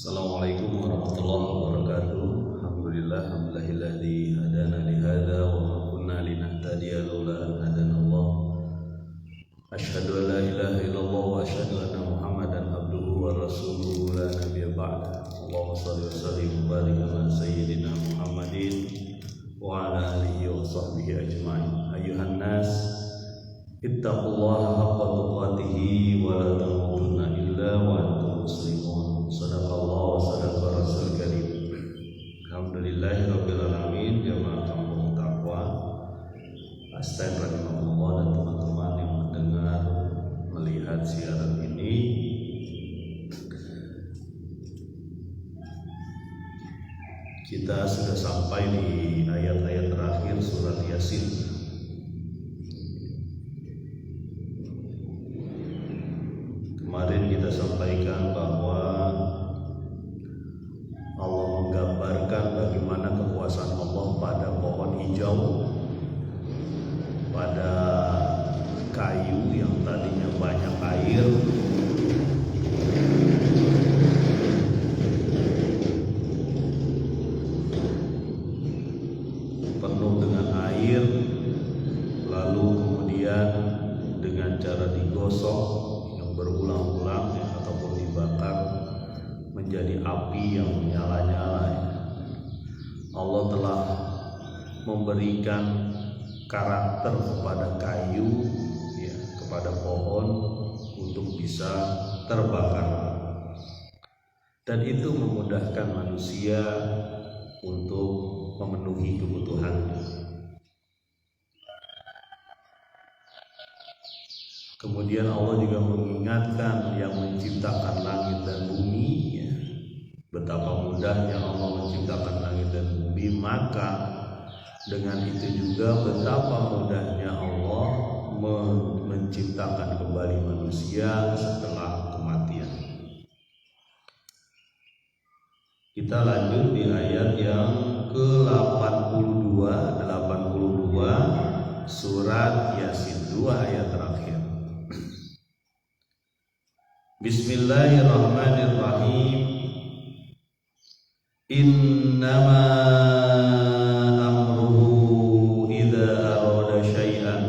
Assalamualaikum warahmatullahi wabarakatuh. Alhamdulillahilladzi hadana li hadza wa ma kunna linahtadiya laula an hadanallah. Asyhadu an la ilaha illallah wa asyhadu anna Muhammadan abduhu wa rasuluhu la nabiyya ba'da. Allahumma shalli wa sallim wa barik ala sayyidina Muhammadin wa ala alihi wa sahbihi ajma'in. Ayyuhan nas ittaqullaha haqqa tuqatih wa la tamutunna illa wa antum muslimun. Sadaqallahu wa sadaqa rasul karim. Alhamdulillahirabbil alamin. Jamaah kampung takwa, Astain rahimahullah dan teman-teman yang mendengar melihat siaran ini, kita sudah sampai di ayat-ayat terakhir surat Yasin. Kemarin kita sampaikan bahwa Allah menggambarkan bagaimana kekuasaan Allah pada pohon hijau, pada kayu yang tadinya banyak air, penuh dengan air, lalu kemudian dengan cara digosok yang berulang-ulang ataupun dibakar menjadi api yang menyala-nyala. Allah telah memberikan karakter kepada kayu, kepada pohon untuk bisa terbakar, dan itu memudahkan manusia untuk memenuhi kebutuhannya. Kemudian Allah juga mengingatkan yang menciptakan langit dan bumi, betapa mudahnya Allah menciptakan langit dan bumi, maka dengan itu juga betapa mudahnya Allah menciptakan kembali manusia setelah kematian. Kita lanjut di ayat yang ke-82 surat Yasin, 2 ayat terakhir. Bismillahirrahmanirrahim. Innama amruhu idza arada syai'an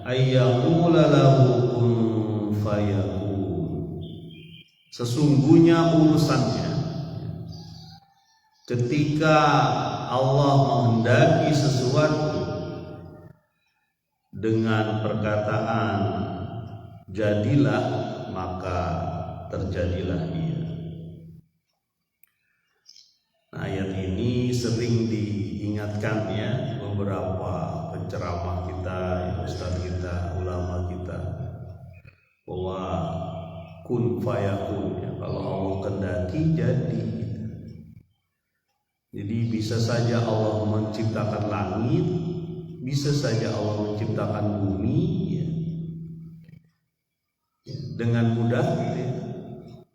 ay yaqula lahu kun fayakun. Sesungguhnya urusannya ketika Allah menghendaki sesuatu dengan perkataan jadilah, maka terjadilah ia. Nah, ayat ini sering diingatkan beberapa penceramah kita, ustaz kita, ulama kita, bahwa kun fayakun, kalau Allah kehendaki jadi. Jadi bisa saja Allah menciptakan langit, bisa saja Allah menciptakan bumi dengan mudah,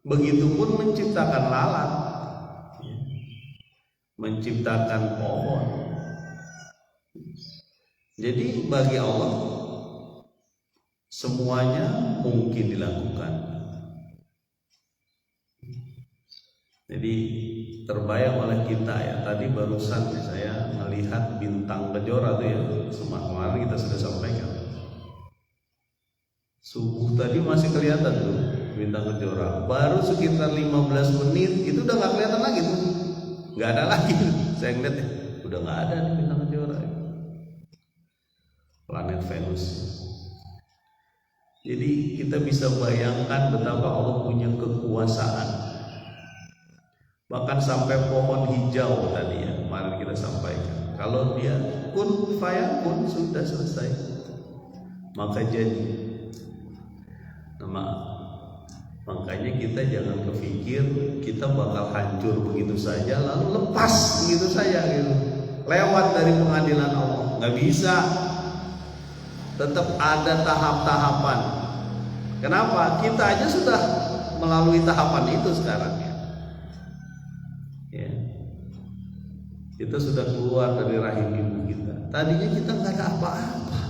Begitupun menciptakan lalat, menciptakan pohon. Jadi bagi Allah semuanya mungkin dilakukan. Jadi terbayang oleh kita tadi barusan saya melihat bintang kejora kemarin kita sudah sampaikan. Subuh tadi masih kelihatan tuh bintang kejora. Baru sekitar 15 menit itu udah nggak kelihatan lagi tuh. Nggak ada lagi. Saya ngeliat udah nggak ada nih bintang kejora. Planet Venus. Jadi kita bisa bayangkan betapa Allah punya kekuasaan. Bahkan sampai pohon hijau tadi kemarin kita sampaikan. Kalau dia kun fayakun sudah selesai, maka jadi. Makanya kita jangan kepikir kita bakal hancur begitu saja lalu lepas begitu saja lewat dari pengadilan Allah. Nggak bisa, tetap ada tahap-tahapan. Kenapa? Kita aja sudah melalui tahapan itu sekarang kita sudah keluar dari rahim ibu kita. Tadinya kita nggak ada apa-apa.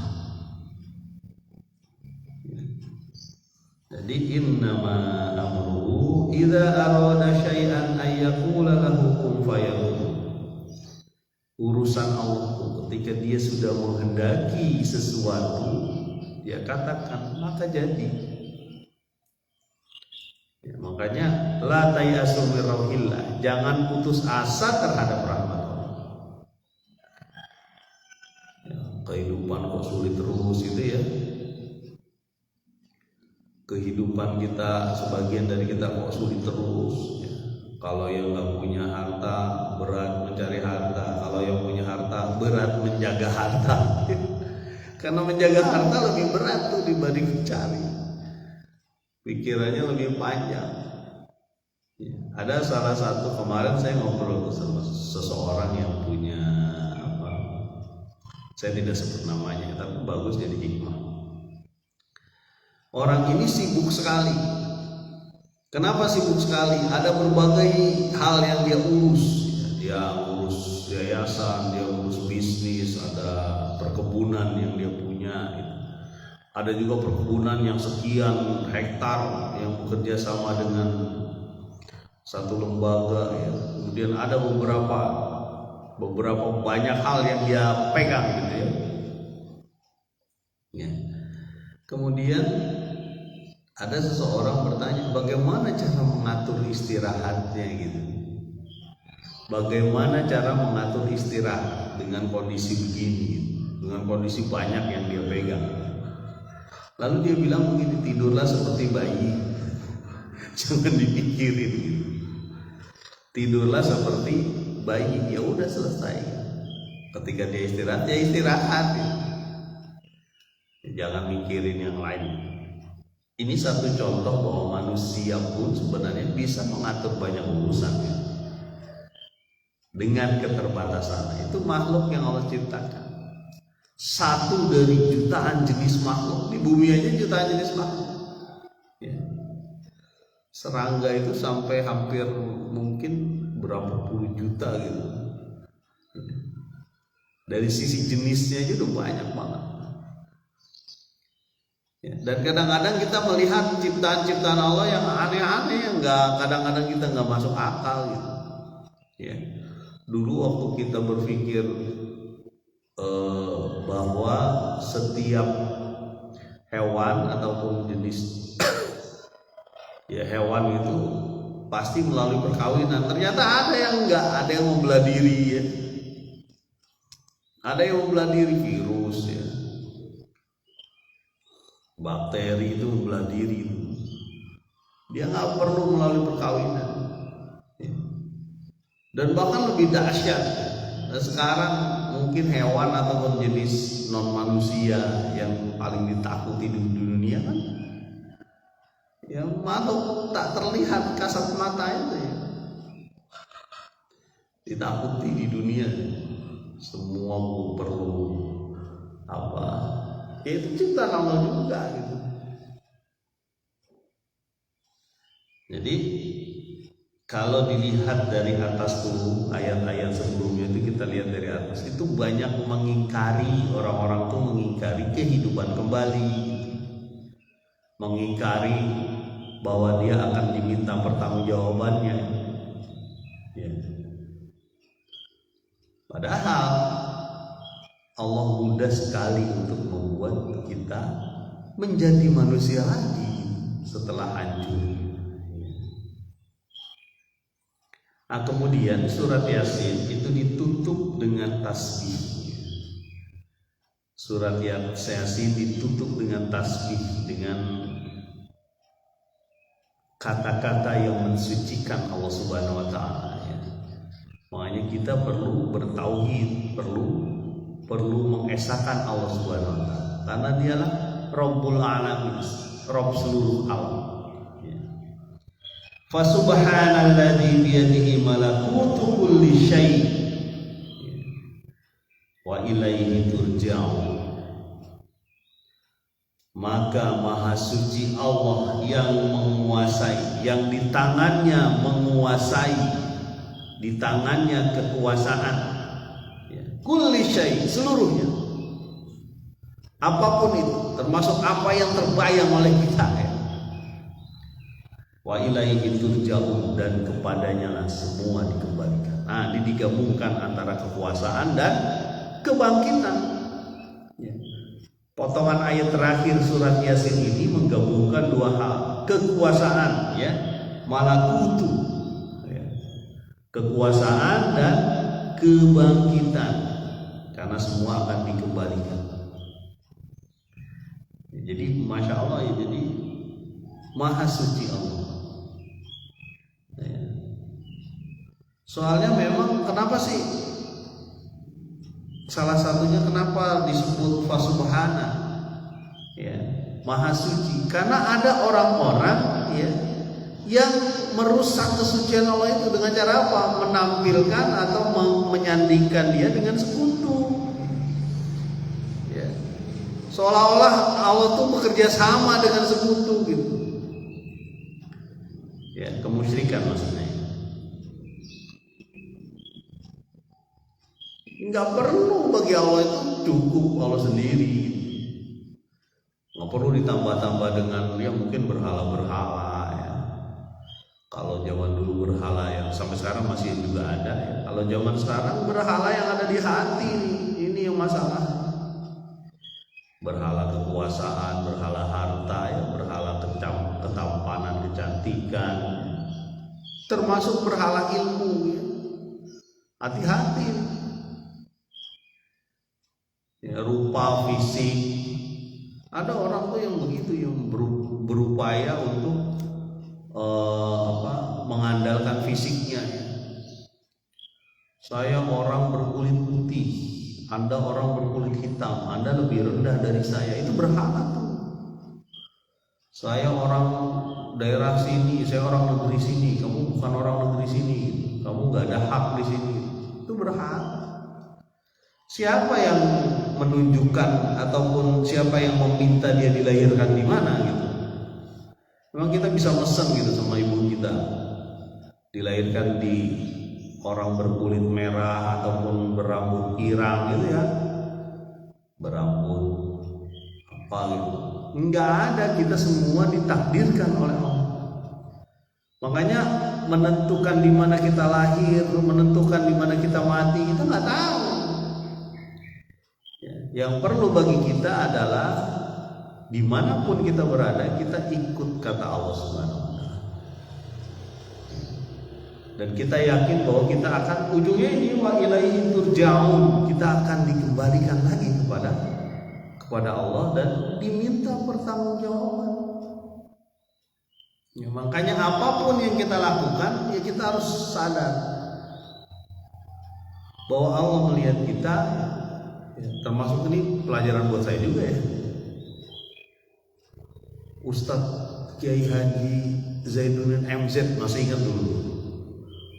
Jadi innama amruhu idza arada syai'an ay ayyaqula lahu kun fayakun. Urusan Allah ketika dia sudah menghendaki sesuatu, dia katakan maka jadi. Ya, makanya la tayasu min rauhillah, jangan putus asa terhadap rahmat Allah. Ya, kehidupan kok sulit terus itu ya. Kehidupan kita, sebagian dari kita kok sulit terus ya. Kalau yang nggak punya harta berat mencari harta, kalau yang punya harta berat menjaga harta. Karena menjaga harta lebih berat tuh dibanding mencari. Pikirannya lebih panjang. Ya. Ada salah satu, kemarin saya ngobrol sama seseorang yang punya apa? Saya tidak sebut namanya, tapi bagus jadi hikmah. Orang ini sibuk sekali. Kenapa sibuk sekali? Ada berbagai hal yang dia urus. Dia urus yayasan, dia urus bisnis, ada perkebunan yang dia punya. Ada juga perkebunan yang sekian hektar yang bekerja sama dengan satu lembaga. Ya. Kemudian ada beberapa banyak hal yang dia pegang gitu ya. Ya. Kemudian ada seseorang bertanya, bagaimana cara mengatur istirahatnya gitu. Bagaimana cara mengatur istirahat dengan kondisi begini gitu. Dengan kondisi banyak yang dia pegang. Lalu dia bilang begini, tidurlah seperti bayi. Jangan dipikirin gitu. Tidurlah seperti bayi, ya udah selesai. Ketika dia istirahat, ya istirahat gitu. Jangan mikirin yang lain. Ini satu contoh bahwa manusia pun sebenarnya bisa mengatur banyak urusan ya. Dengan keterbatasan. Itu makhluk yang Allah ciptakan. Satu dari jutaan jenis makhluk. Di bumi aja jutaan jenis makhluk ya. Serangga itu sampai hampir mungkin berapa puluh juta gitu. Dari sisi jenisnya aja udah banyak banget. Ya, dan kadang-kadang kita melihat ciptaan-ciptaan Allah yang aneh-aneh, yang kadang-kadang kita nggak masuk akal gitu. Ya. Dulu waktu kita berpikir bahwa setiap hewan ataupun jenis ya hewan itu pasti melalui perkawinan, ternyata ada yang enggak, ada yang membelah diri ya. Ada yang membelah diri, virus ya. Bakteri itu membelah diri, dia nggak perlu melalui perkawinan ya. Dan bahkan lebih dahsyat nah, sekarang mungkin hewan ataupun jenis non manusia yang paling ditakuti di dunia kan ya makhluk tak terlihat kasat mata itu ya, ditakuti di dunia. Semua perlu apa ya, itu ciptaan Allah juga gitu. Jadi kalau dilihat dari atas tuh ayat-ayat sebelumnya itu kita lihat dari atas itu banyak mengingkari, orang-orang tuh mengingkari kehidupan kembali, mengingkari bahwa dia akan diminta pertanggungjawabannya ya. Padahal Allah mudah sekali untuk membuat kita menjadi manusia lagi setelah hancur. Nah kemudian surat Yasin itu ditutup dengan tasbih. Surat Yasin ditutup dengan tasbih, dengan kata-kata yang mensucikan Allah Subhanahu wa taala ya. Makanya kita perlu bertauhid, perlu mengesahkan Allah Subhanahu wa taala karena dialah Rabbul Alamin, Rabb seluruh alam. Ya. Fa subhanalladzi biyadihi malakutu kulli syai' wa ilaihi turja'un. Maka maha suci Allah yang menguasai, yang di tangannya menguasai, di tangannya kekuasaan ya. Kulli syai', seluruhnya, apapun itu, termasuk apa yang terbayang oleh kita ya. Wa ilaihi turja'un, dan kepadanya lah semua dikembalikan. Nah, digabungkan antara kekuasaan dan kebangkitan. Ya. Potongan ayat terakhir surat Yasin ini menggabungkan dua hal, kekuasaan, ya, malakutu, ya, kekuasaan dan kebangkitan, karena semua akan dikembalikan. Ya, jadi masya Allah, ya, jadi maha suci Allah. Ya. Soalnya memang kenapa sih? Salah satunya kenapa disebut Fasubhana, ya, maha suci, karena ada orang-orang, ya, yang merusak kesucian Allah itu dengan cara apa? Menampilkan atau menyandingkan dia dengan sekutu, ya. Seolah-olah Allah tuh bekerja sama dengan sekutu gitu, ya, kemusyrikan maksudnya. Nggak perlu, bagi Allah itu cukup Allah sendiri. Nggak perlu ditambah-tambah dengan ya mungkin berhala-berhala, ya. Kalau zaman dulu berhala yang sampai sekarang masih juga ada, ya. Kalau zaman sekarang berhala yang ada di hati, ini yang masalah. Berhala kekuasaan, berhala harta, ya, berhala ketampanan, kecantikan, termasuk berhala ilmu, ya. Hati-hati. Ya, rupa, fisik. Ada orang tuh yang begitu, yang berupaya untuk mengandalkan fisiknya, ya. Saya orang berkulit putih, Anda orang berkulit hitam, Anda lebih rendah dari saya. Itu berhala tuh. Saya orang daerah sini, saya orang negeri sini, kamu bukan orang negeri sini, kamu gak ada hak di sini. Itu berhala. Siapa yang menunjukkan ataupun siapa yang meminta dia dilahirkan di mana gitu? Memang kita bisa mesen gitu sama ibu kita, dilahirkan di orang berkulit merah ataupun berambut pirang gitu, ya, berambut apa gitu. Enggak ada, kita semua ditakdirkan oleh Allah. Makanya menentukan di mana kita lahir, menentukan di mana kita mati, kita nggak tahu. Yang perlu bagi kita adalah dimanapun kita berada, kita ikut kata Allah Subhanahu wa Ta'ala, dan kita yakin bahwa kita akan ujungnya ini wa ilaihi turja'un, kita akan dikembalikan lagi kepada Allah dan diminta pertanggungjawaban. Ya, makanya apapun yang kita lakukan, ya kita harus sadar bahwa Allah melihat kita. Ya, termasuk ini pelajaran buat saya juga, ya. Ustadz Kiai Haji Zainuddin MZ masih ingat dulu,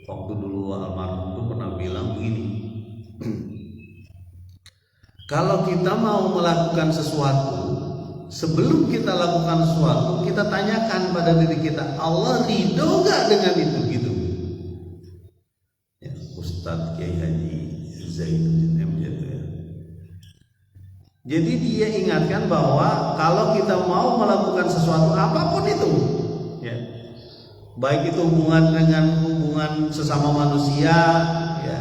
waktu dulu almarhum itu pernah bilang begini, kalau kita mau melakukan sesuatu, sebelum kita lakukan sesuatu, kita tanyakan pada diri kita, Allah ridho gak dengan itu gitu, ya. Ustadz Kiai Haji Zainuddin MZ, ya. Jadi dia ingatkan bahwa kalau kita mau melakukan sesuatu apapun itu, ya, baik itu hubungan sesama manusia, ya,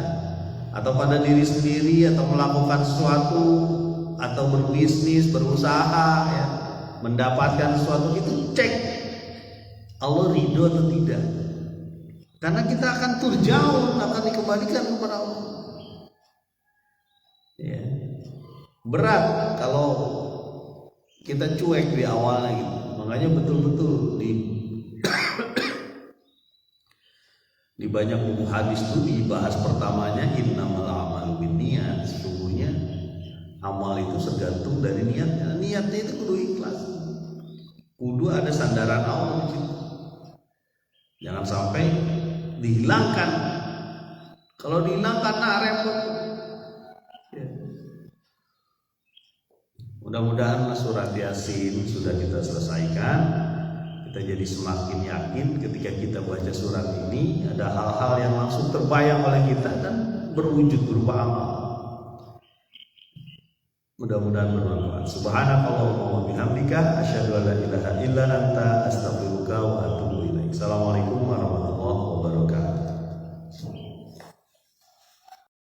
atau pada diri sendiri, atau melakukan sesuatu, atau berbisnis, berusaha, ya, mendapatkan sesuatu, itu cek Allah ridho atau tidak, karena kita akan turja'un, akan dikembalikan kepada Allah, ya. Berat kalau kita cuek di awalnya gitu. Makanya betul-betul di banyak buku hadis itu dibahas pertamanya innamal a'malu binniyat. Sesungguhnya amal itu tergantung dari niatnya. Niatnya itu kudu ikhlas. Kudu ada sandaran Allah di situ. Jangan sampai dihilangkan. Kalau dihilangkan repot. Ya. Mudah-mudahan surat Yasin sudah kita selesaikan. Kita jadi semakin yakin ketika kita baca surat ini, ada hal-hal yang langsung terbayang oleh kita dan berwujud berupa amal. Mudah-mudahan bermanfaat. Subhanakallahumma wa bihamdika asyhadu an la ilaha illa anta astaghfiruka wa atubu ilaik. Assalamualaikum warahmatullahi wabarakatuh.